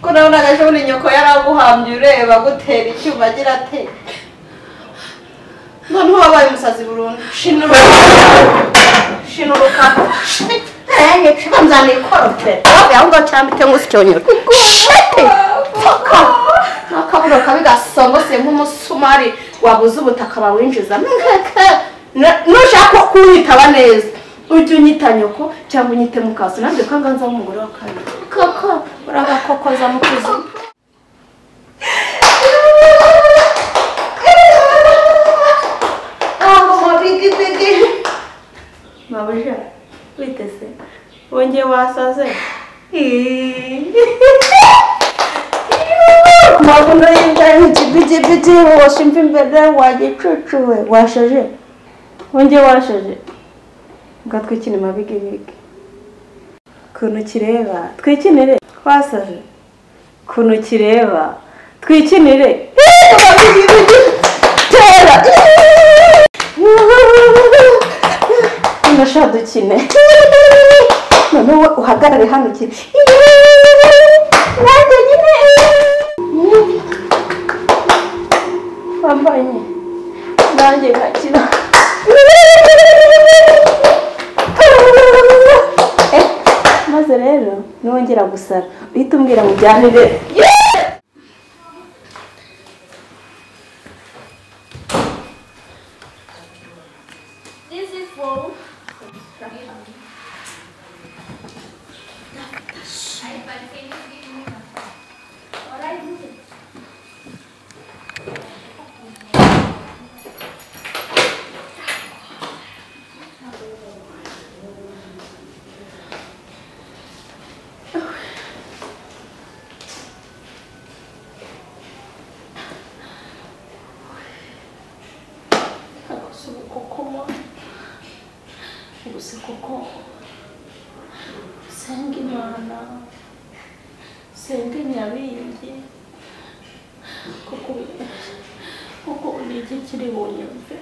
ko nawe nagashobora inyoko yaraguhambye ureba gutera icyuma agira ate none wabaye umusazi burundu shinuruka nzana ikoroferi aho ngaho cyambite nk'usicyonyora n'akaburo kabi gasongose nk'umusumari wabuze ubutaka bawinjiza nushaka kuwitaba neza ujye unyita nyoko cyangwa unyite mukasi nanjye kanganza w'umugore wa kabiri koko uragakokoza mu kuzimu mabuja witese wongeye wasaze mabuno y'indaye nk'ikibigibigi wose imva imbere wagicucuwe washaje wongeye washaje ugatwikina amabigibigi ukuntu kireba twikinire twasaje ukuntu kireba twikinire tera ndashaka dukine none uhagarare hano ukine nanjye nyine wambaye nanjye nkakina maze rero niwongera gusara uhita umbwira mujyanire senga imana senga nyabingi kuko ni iki kiri bunyumve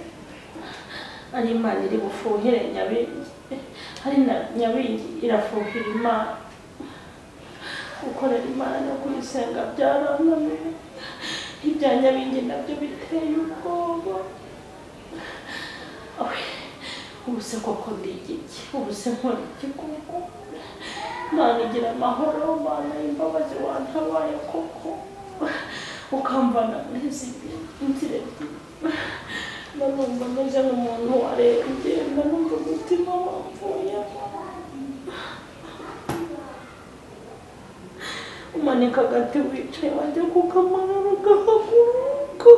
ari imana iri bufuhire nyabingi hari na nyabingi irafuhira imana gukorera imana no kuyisenga byarananiye ibya nyabingi nabyo biteye ubwoba ubuse koko ndi igiki ubuse nkora iki koko Mana igira amahoro Mana y'imbabazi wantabaye koko ukamvana muri izi nzira nanumva meze nk'umuntu warembye nanumva umutima wapfuye umanika agati wicaye wajya kukamanura ugahaguruka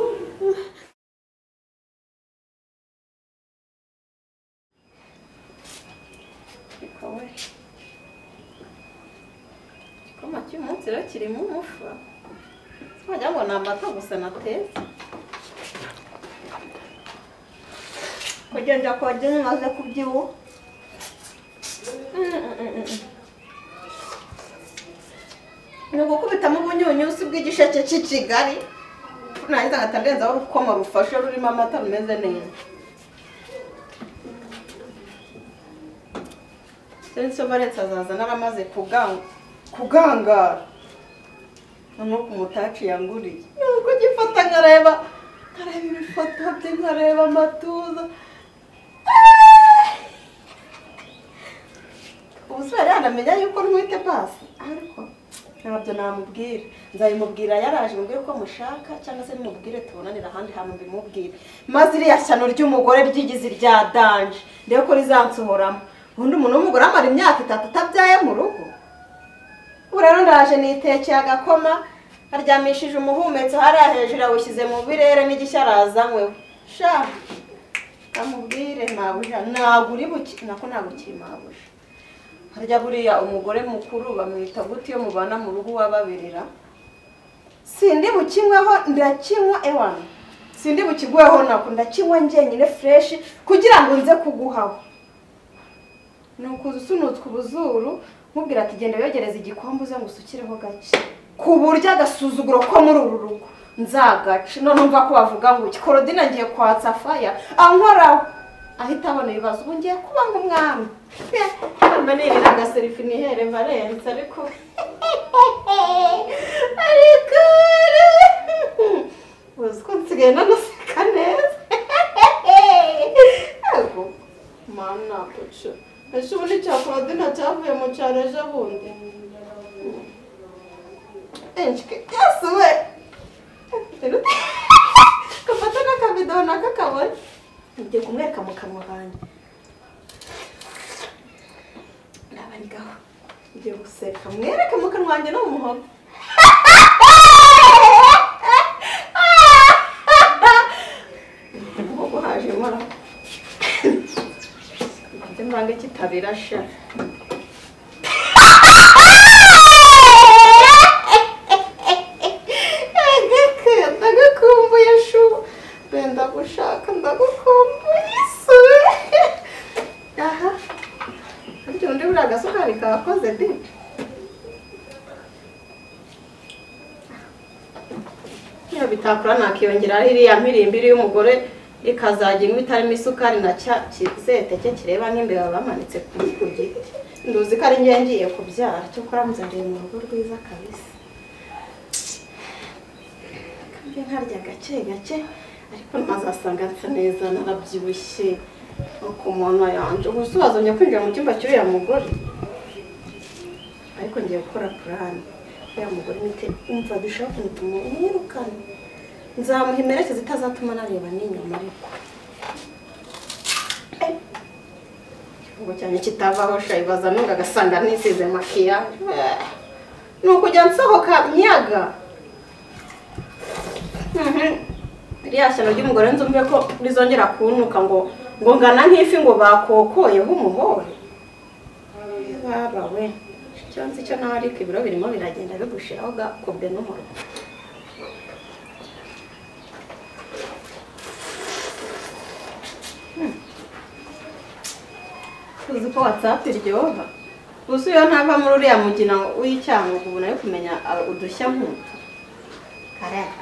Kama cy'umunsi rero kirimo umufa wajya ngo namata gusa nateze kugenda kwa dini maze kubyibuha ni ugukubitamo ubunyunyusi bw'igisheke cy'ikigari nahiza ngatandenzaho urukoma rufashe rurimo amata rumeze neza senso baretsa zaza naramaze kugangara nuko umutaci yanguriye nuko gifata nkareba ibifoto bye nkareba amatuza ubusore yanamenya yuko ntwite basi ariko ntabyo namubwira nzayimubwira yaraje mbwire ko mushaka cyangwa se nimubwire tubonanira ahandi hantu mbimubwire maze iriya shyano ry'umugore ryigize rya danje ndebe ko rizansohoramo ubundi umuntu w'umugore amara imyaka 3 atabyaye mu rugo ubu rero ndaje nitekeye agakoma aryamishije umuhumetso hariya hejuru awushyize mu birere n'igisharazanyweho sha kamubwire mabuja ntabwo uri buki nako ntabwo kiri mabuja harya buriya umugore mukuru bamwita gute iyo mubana mu rugo wababirira sindi bukinyweho ndakinywa ewana sindi bukigweho nako ndakinywa njyenyine fresh kugira ngo nze kuguhaho nuko usunutswe ubuzuru mubwira ati genda yogereza igikombe uze ngusukireho gake ku buryo agasuzuguro ko muri uru rugo nzagace none umva ko bavuga ngo Korodina ngiye kwatsa faya ankoraho ahita abona ibibazo ubu ngiye kuba nk'umwami mba nirira agaselfie nihere Valence ariko cya Claudine cyavuye mu cyaro ejo bundi enshike yasuwe kafata n'akabido n'akakabona ngiye kumwereka mu kanwa kanjye nabanigaho ngiye guseka mwereke mu kanwa wanjye no mu muhogo umuhogo haje mara ngiye mwange kitabirasha ndagushaka ndagukumbuye isuwe aha ariko undi buriya agasukari kakoze di iyo bitakura nakiyongeraho iriya mirimbiri y'umugore ikazajya inywa itarimo isukari na cya kizete cye kireba nk'imbeba bamanitse ku giti nduzi ko ari njye ngiye kubyara cyo kuramutse ndiye mu rugo rwiza kabisa kandi nkarya gake gake ariko ntazasanga nsa neza narabyibushye uko umuntu yanje gusa wazongera kwinjira mu cyumba cy'uriya mugore ariko ngiye gukora plan uriya mugore nite umva bishaka kumutuma umwirukane nzamuha imerekeza itazatuma nareba n'inyuma ariko ngo cyane kitavaho shayibaza nunga agasanga nisize makiyaje ni ukujya nsohoka nyaga iriya shyano ry'umugore nzumve ko rizongera kunuka ngo ngana nk'ifi ngo bakokoyeho umuhore baba we icyo nzi cyo nawe ariko ibiro birimo biragenda bigushiraho gakobwe n'umuro uzi ko WhatsApp iryoha gusa iyo ntava muri uriya mugina w'icyango ubu nayo kumenya udushya nk'utu kareka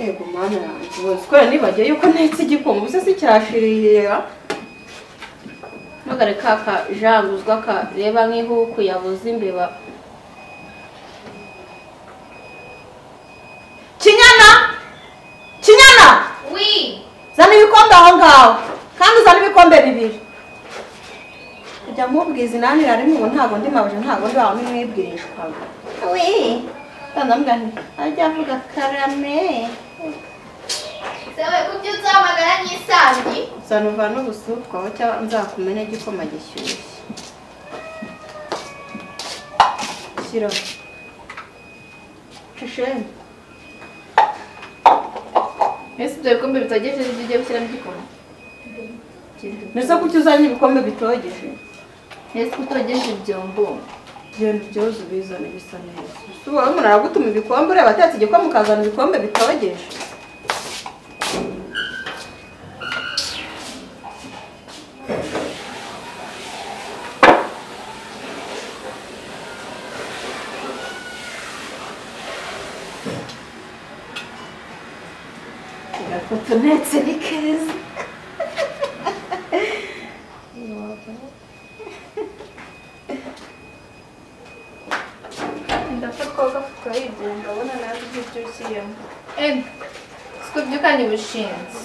ego mana yanjye bose ko nibagiye yuko ntetse igikoma se cyashiriye magare kaka janguzwa ka reba nk'ihuku yabuze imbeba Kinyana oui zana ibikombe aho ngaho kandi uzana ibikombe bibiri kujya mubwiza inani rari mu ntago ndi mabuje ntago ndi wawe mwibwirishwa oui ndamugani ajya avuga karame sewe kubyutsa amagara nyisangi zanuva no gusukwaho cyangwa nzakumenya igikoma gishyushye shyira cisheni ese ibyo bikombe bitogeje bigiye gushyiramo igikoma neza kuki uzanye ibikombe bitogeje ese utogeje ibyombo ibintu byose ubizana bisa neza ubu umuntu aragutuma ibikombe ureba atetse igikoma ukazana ibikombe bitogeje utunetse ni keza ndafatwa gafuka y'igihe ndabona nawe ibyo ushyiremo siko byukanye ubushinzi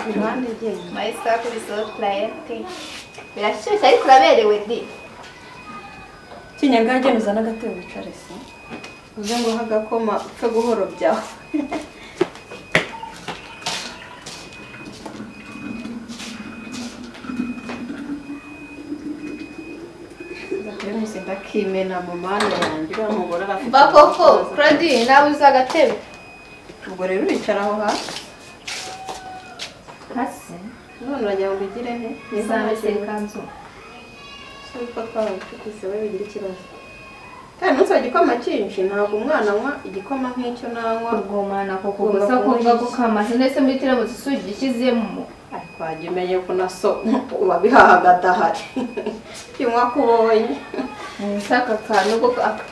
iruhande ry'inzu mayisa kuri solo playete birashyushye ariko uraberewe di kinyangage uzana agatebo wicare se uze ngo hagakoma upfe guhorobyaho ndakimena mu manda yanjye uriya mugore arafite bakoko Claudine nawe uzi agatebe ubwo rero uricara aho hasi hasi none uragira ngo ugire he nizamese kanzu uko twabicukise we bigira ikibazo kandi nutse igikoma cyinshi ntabwo umwana anywa igikoma nk'icyo nanywa kurwumana koko gusa kumva gukamaze ndetse muri tiramutse usugi gishyizemo ariko wajya umenye ko naso ubabihahaga adahari kinywa kubonye aka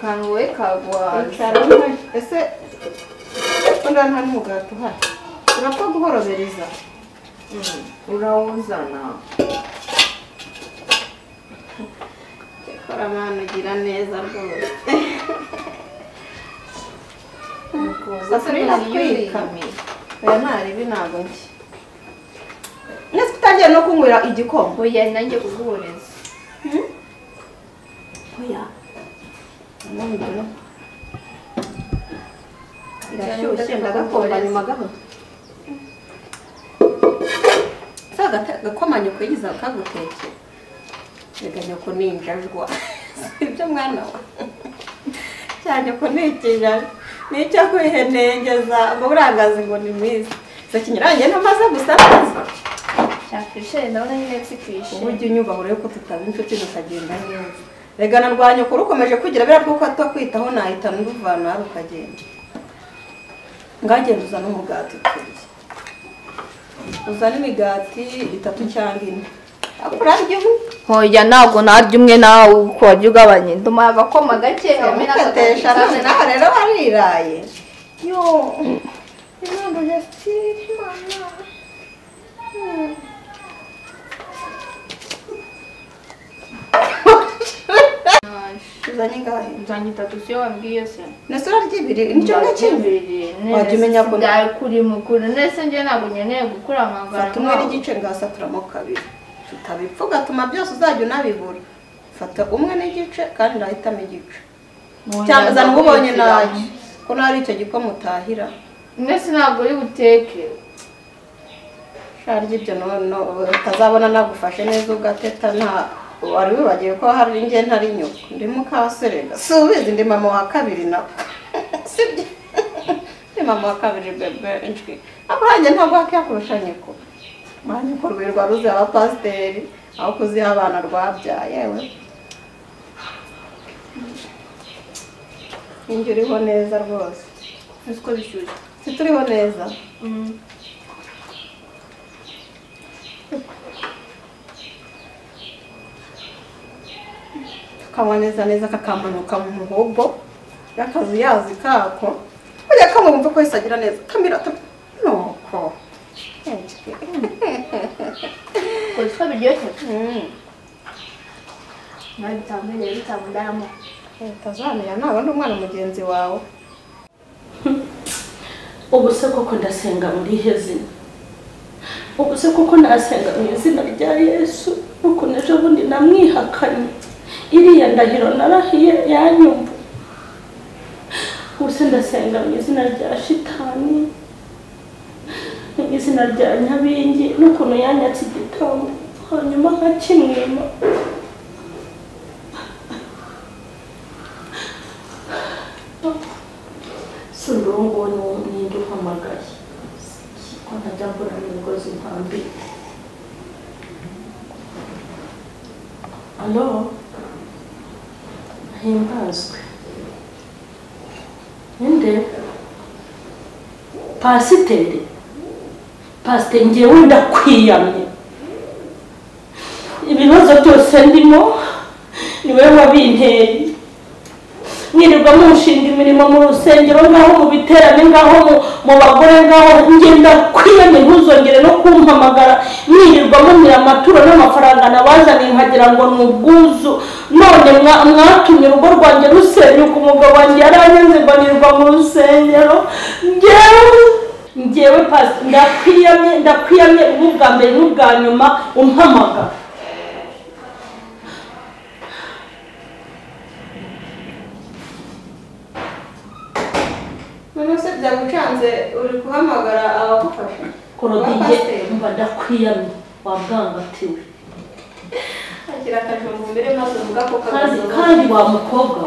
kantu we kagwaza ese undi nta n'umugati uhari urapfa guhorobereza urawuzana kora mwana ugira neza rwose gusa biratwika oya ntaribi ntabwo nshya mwese kutagira agiye no kunywera igikoma. oya nanjye kuguhoreza. Oya. Namubwira. Irashyushye ndagakomba nyuma gaho. Gakoma nyoko yigize akagutekera. Rega nyoko ninjajwa. Ibyo mwana wa. Cyane ko nikijana. Nicyo kwihenengeza ngo burangazi ngo ni mwiza. Sakinyiranye ntamaze gusa neza. Cyafishe ndabona nyine tsikwishe. Uburyo unyubaho rero ko tutaba inshuti tukagenda neza. Rega narwanye ko rukomeje kugira bira bwo kwato kwitaho nahita nduvana rukagenda. Ngagenda uzana umugati kuri. Uzana imigati 3 cyangwa 4. Akurarye mu. Hoya ntabwo narya umwe nawe uko wajya ugabanye. Nduma agakoma gake amena katesha nawe rero bariraye. Yo. Ino ndujesti mama. Uzanye ngahe? Uzanye 3 siyo wambwiye se. Nasura ry'ibiri nicyo nakimbi. Wajumenya ko kuri mukuru nese nje ntabwo nyeneye gukura amagara. Fata umwe n'igice ngasaturamo kabiri. Tutabipfuga tuma byose uzajya unabibura. Fata umwe n'igice kandi ndahitamo igice. Cyangwa zana ubonye naje. Ko nari icyo gikoma utahira. Nese ntabwo uri buteke. Sharye ibyo no utazabona nagufashe neza ugateta nta wari wibagiye ko hari nge ntari nyoko. Ndi mukaserega. Subizi ndi mama wa kabiri na. Sibye. Ndi mama wa kabiri bebe injwi. Abaje ntabwo akyakurusha nyoko. Manye ko rwirwa ruzi aba pasiteri aho kuziha abana rwabyaye yewe. Injuriho neza rwose. Niko bishyushye. Situriho neza. Kamaneza neza kakamanuka mu muhogo. Yakazu yazi kako. Kujya kamwumva ko isagira neza. Kamira noko. Ko biryoshye. Nawe bitambere bitamudamo. Tazamenya naba ndumwana mugenzi wawe. Ubuse koko ndasenga muri hezina. Ubuse koko nasenga mu izina rya Yesu. Nuko nejo bundi namwihakanye. Iriya ndahiro narahiye yanyumva. Ubuse ndasenga mu izina rya shitani. Mu izina rya Nyabingi n'ukuntu yanyatse igitabo. Hanyuma nkakimwima. Surongo ni nduhamagaye. Ko ntajambura n'ingozi mpambi. Allo? Himbazwe. Ninde? Pasiteri. Pasiteri ngewe ndakwiyamye. Ibibazo byose ndimo niwe wabinteye. Mwirirwa mushinga imirimo mu rusengero ngaho mu biterane ngaho mu bagore ngaho ngenda kwiyamye ntuzongere no kumpamagara. Mwirirwa mumira amaturo n'amafaranga nabazaniye nkagira ngo nubwuzu. None mwatumye urugo rwanjye rusenyuka umugabo wanjye yaranyenze ngo nirirwa mu rusengero. Ngewe pasi ndakwiyamye ubwa mbere n'ubwa nyuma umpamagara. Nonese byagucanze uri kuhamagara abagufasha. Korodiye mba ndakwiyamye wabwangatiwe. Akira akajumbu mbere maze uvuga ko kandi wa mukobwa.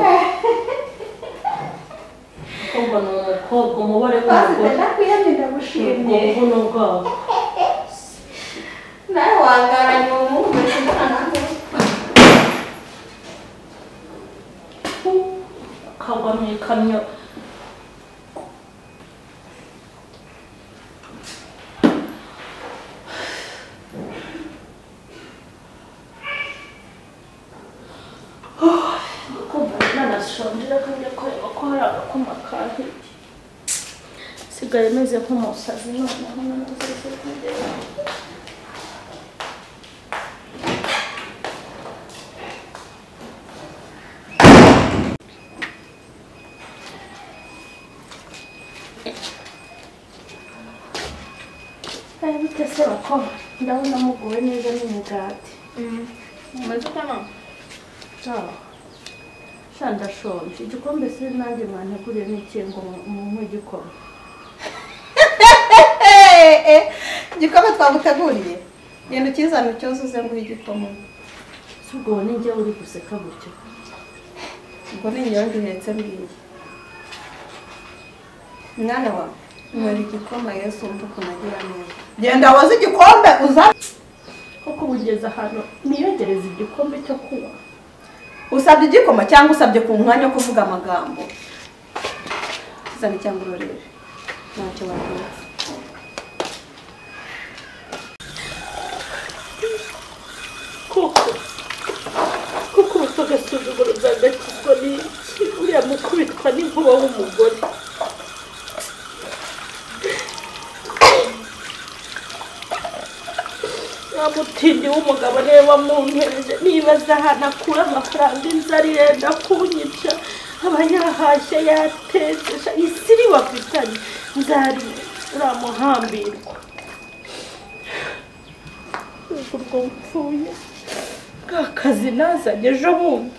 Umukobwa ni umukobwa umubare w'umugore. Ndakwiyamye ndagushimye. Ubwo bwabo. Nawe wangaranye uwo muntu mbona nanjye. Kagwa mu ikamyo. Nanashonjera kandi kureba ko hari agakoma kahiye. Sigaye meze nk'umusazi noneho namaze kugera. Bite se bako ndabona muguwe neza n'umugati. Umaze ukama? Sha ndashonje. Igikombe se nanjye mwanteguriye n'ikingo mu igikoma. Igikoma twaguteguriye. Genda ukizana cyuzuze ngo igikoma. Ubwo ni njye uri guseka gutyo. Ubwo ni inyonge uhetse mbwiye. Mwana wa mwari igikoma Yesu umva ukuntu agira neza. Genda woze igikombe uza. Koko bugeze hano niyogereza igikombe cyo kunywa. Usabye igikoma cyangwa usabye ku mwanya wo kuvuga amagambo. Kizana cyangwa urorere. Ntacyo wakoze. Kuko ugasuzuguro zagakizwa n'iki uriya mukubitwa n'inkuba w'umugore. Mutindi w'umugabo niwe wamwuntereje nibaza ahantu akura amafaranga inzara irenda kunyica aba yahashye yatetse isiri bafitanye nzari uramuhambirwa urwo mpfuye ka kazi nazanye ejo bundi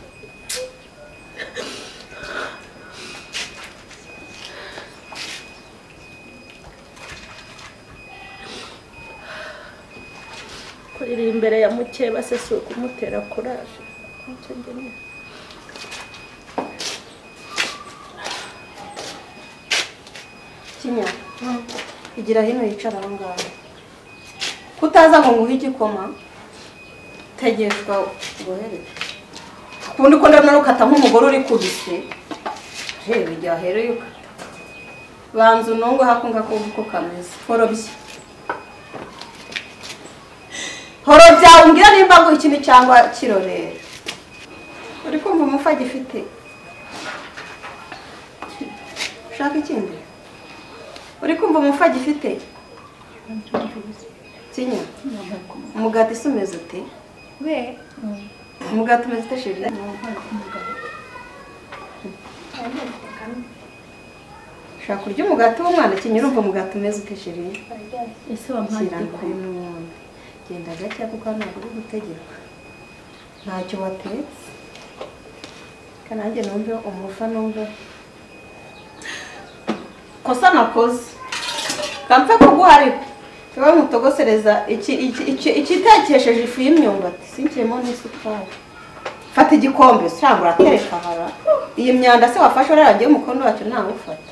iri imbere ya mukeba se si ukumutera kuraje Kinya igira hino yicara aho ngaho kutaza ngo nguhe igikoma tegeshwa goherere kundi ko ndamara ukata nk'umugore uri kubise reba igihe ahereye ukata banza unongo hakunga ko kameze horobye horobya umbwira nimba ngo ikintu cyangwa kirorere uri kumva umufa gifite shaka ikindi uri kumva umufa gifite Kinya umugati sumeze ute we umugati umeze ute shiri shaka kurya umugati w'umwana Kinya urumva umugati umeze ute shiri ese wampaye ko genda gake kuko ntabwo uri gutegeka ntacyo watetse kananjye numve umufa numve kosa nakoze kampfe kuguhari tuba mutogosereza ikitekesheje ifu y'imyumbati sinkiremo n'isukari fata igikombe cyangwa uratereka hara iyi myanda se wafashe urarangiye umukondo wacyo ntawe ufata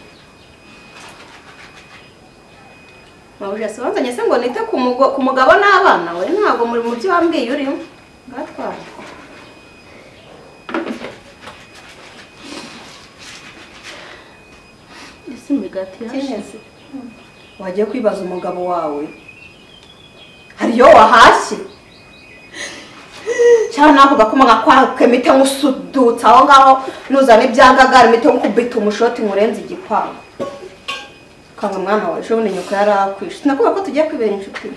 Mawuje sonzanye se ngo nite ku mugabo n'abana we ntago muri mu byo wambwiye urimo ngatwara isi migati yashize wagiye kwibaza umugabo wawe hariyo wahashye cyane nako gakoma gakwakemite musudutsa aho ngaho nuzana ibyangagara imite nkubita umushoti murenze igikwago kanga mwana wawe ejo bundi nyoko yarakwishe nakuba ko tugiye kwibera inshuti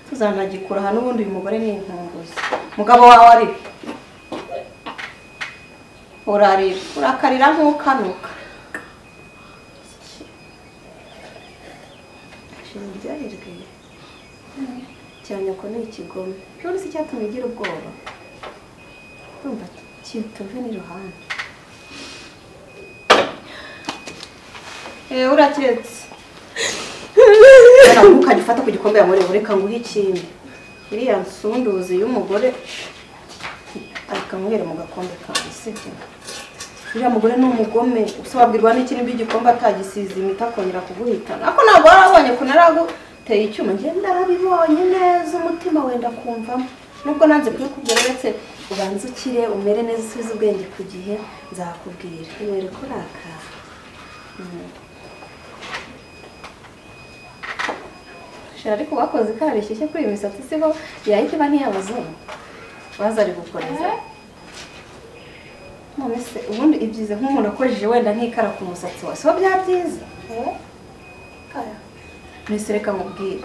tuzanagikura hano ubundi uyu mugore ni inkunguzi mugabo wawe ari urarira urakarira nk'ukanuka shinga byahirwe cyane ko ni ikigome ejo si cyatumye ugira ubwoba urumva kituve n'iruhande urakiretse ukajya ufata ku gikombe yamureba reka nguhe ikindi iriya nsunduzi y'umugore ariko mwere mu gakombe kawe sibyo uriya mugore ni umugome usabwirwa n'iki nimba igikombe atagisize imiti akongera kuguhitana ariko ntabwo warabonye ko naraguteye icyuma njye ndarabibonye neza umutima wenda kumvamo nubwo nanze kubikubwira uretse ubanza ukire umere neza usubize ubwenge ku gihe nzakubwira iwere ko raka ariko bakoze karishyeshye kuri iyi misatsi siho yahita iba ntiyabazungu baza ari gukoreza none se ubundi ibyize nk'umuntu akojeje wenda nk'ikara ku musatsi wawe siho byabyiza mbese reka mubwire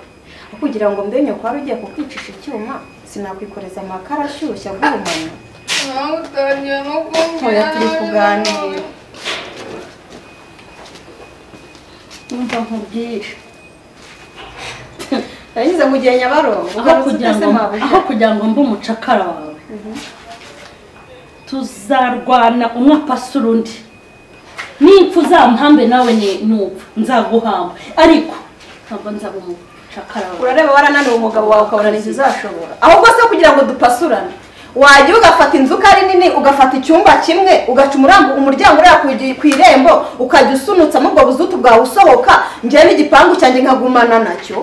kugira ngo mbe nyoko wari ugiye kukwicisha icyuma sinakwikoreza amakara ashyushye agurumana utangiye no ntoya turi kuganira numva nkubwire yagize ngo ugiye Nyabarongo aho kugira ngo mbe umucakara wawe tuzarwana umwe apasura undi nipfa uzampambe nawe nupfa nzaguhamba ariko ntabwo nzaba umucakara wawe. Urareba warananiwe umugabo wawe ukabona ntizashobora ahubwo se kugira ngo dupasurane wajya ugafata inzuka ari nini ugafata icyumba kimwe ugaca umuryango uriya ku irembo ukajya usunutsamo ubwo buzutu bwawe usohoka njyewe n'igipangu cyanjye nkagumana nacyo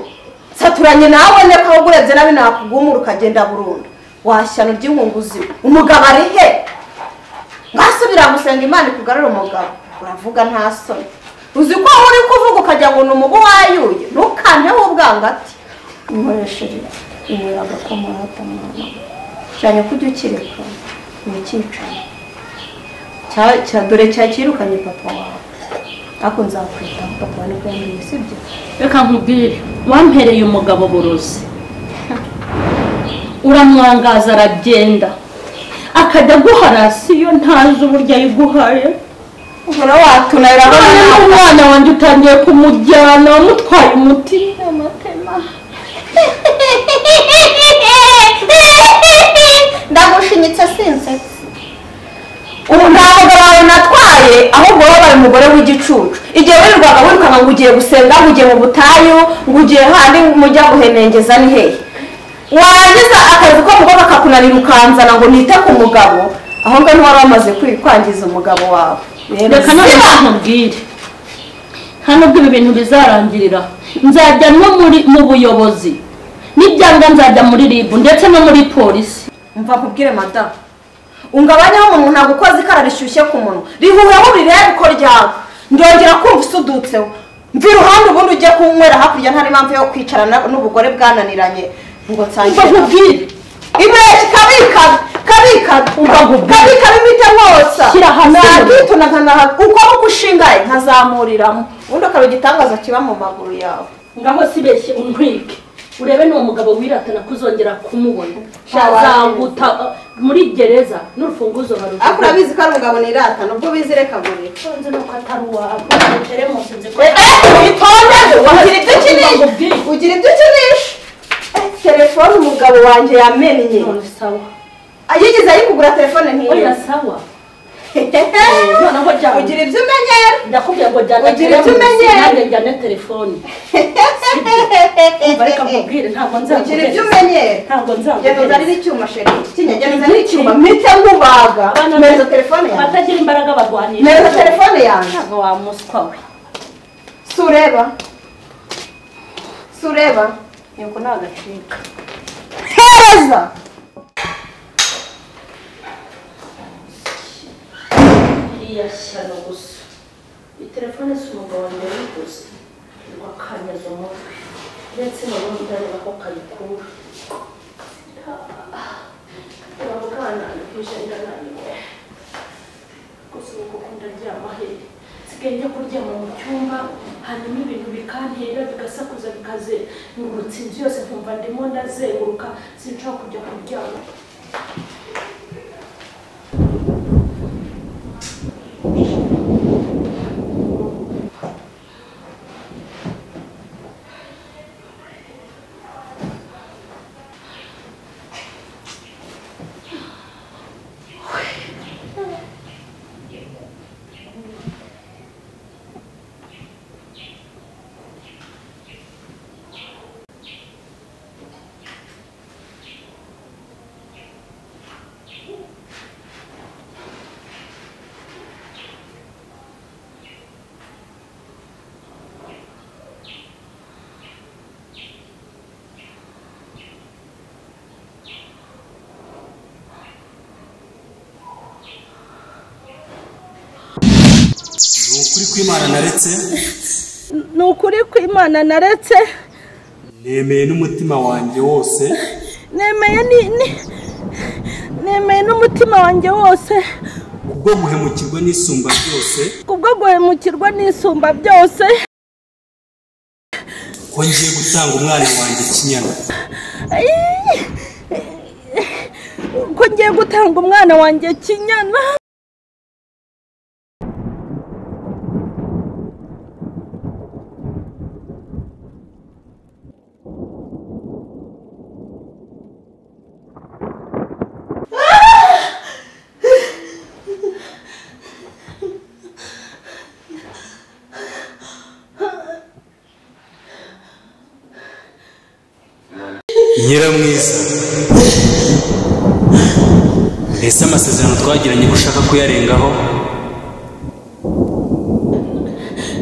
saturanye nawe neka ahubwo urebye nabi nakugumura ukagenda burundu washyano ry'inkunguzi umugabo ari he ngasubira gusenga Imana ikugarura umugabo uravuga nta soni uzi ko uri kuvuga ukajya ngo ni umubu wayuye ntukanteho ubwangati inkoresheje inyweraga ko muratamana cyane kujya ukireka nikicaye dore cyakirukanye papa wawe ako nzakwita papa wawe niko yambwiye sibyo. Reka nkubwire wampereye umugabo burozi uramwangaza aragenda akajya guharasi iyo ntazi uburyo ayiguhaye uhora watunayira umwana wanjye utangiye kumujyana wamutwaye umutima amatema ndagushinyitse sinsetse ubu nta mugabo wawe natwaye ahubwo wabaye umugore w'igicucu igihe wirirwaga wirukanka ngo ugiye gusenga ngo ugiye mu butayu ngo ugiye handi mujya guhenengeza ni hehe warangiza akazi ko mugabo akakunanira ukanzana ngo nite ku mugabo aho ngaho wari wamaze kwangiza umugabo wawe. reka none nkubwire nta nubwo ibi bintu bizarangirira nzajya no mu buyobozi n'ibyanga nzajya muri RIB ndetse no muri polisi. mva nkubwire madamu ungabanyaho umuntu ntabwo ukoze ikara rishyushye ku munwa rihuheho rirebe uko ryawe ndongera kumva usudutseho mva iruhande ubundi ujye kunywera hakurya ntari mpamvu yo kwicarana n'ubugore bwananiranye ngo nsangire nkubwire ibeshyi kabika imite wose nakituna nkanaha uko gushingaye nkazamuriramo ubundi akaba igitangaza kiba mu maguru yawe ngaho sibeshye untwike urebe n'uwo mugabo wiratana kuzongera kumubona shazaguta muri gereza n'urufunguzo barufite. ariko urabizi ko ari umugabo niratana ubwo bizireka gure tonze no kwatari wawe teremusi nze ko itonde ugira ibyo ukinisha telefone umugabo wanjye yamennye none sawa yigeze ayikugura telefone nk'iyo oya sawa noneho jya ugira ibyo umenyera ndakubwira ngo jyana ugira ibyo umenyera nanjye njyane telefone bareka nkubwire ntabwo nzakubwira ugira ibyo umenyera ntabwo nzakubwira genda uzanire icyuma sheri kinyagenda n'icyuma mpite nkubaga meza telefone yanjye batagira imbaraga barwanisha meza telefone yanjye ntabwo wamuswa we sureba yuko nagacika hereza iriya shyano gusa iyi telefone si umugabo wanjye yiguze ngo akanyaza umutwe ndetse n'ubundi ndareba ko kayikura urabwana bwije ndananiwe gusa ubu kuko ndaryama hehe nsigaye njya kuryama mu cyumba hanyuma ibintu bikantera bigasakuza bikazengurutsa inzu yose nkumva ndimo ndazenguruka sinshobora kujya kuryama. Nukuri kw'Imana naretse Nukuri kw'Imana naretse nemeye n'umutima wanjye wose nemeye n'umutima wanjye wose kubwo guhemukirwa n'isumba byose ko ngiye gutanga umwana wanjye Kinyana ko ngiye gutanga umwana wanjye Kinyana Nyiramwiza, mbese amasezerano twagiranye ko ushaka kuyarengaho?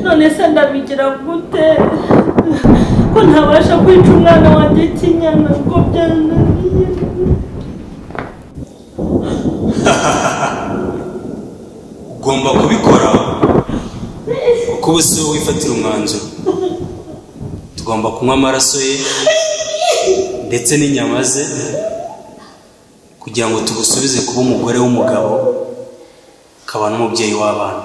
none se ndabigira gute ko ntabasha kwica umwana wanjye Kinyana ngo byananiye? Ugomba kubikora kuko ubu si wowe wifatira umwanzuro. Tugomba kunywa amaraso ye ndetse n'inyama ze kugira ngo tugusubize kuba umugore w'umugabo, ukaba n'umubyeyi w'abana.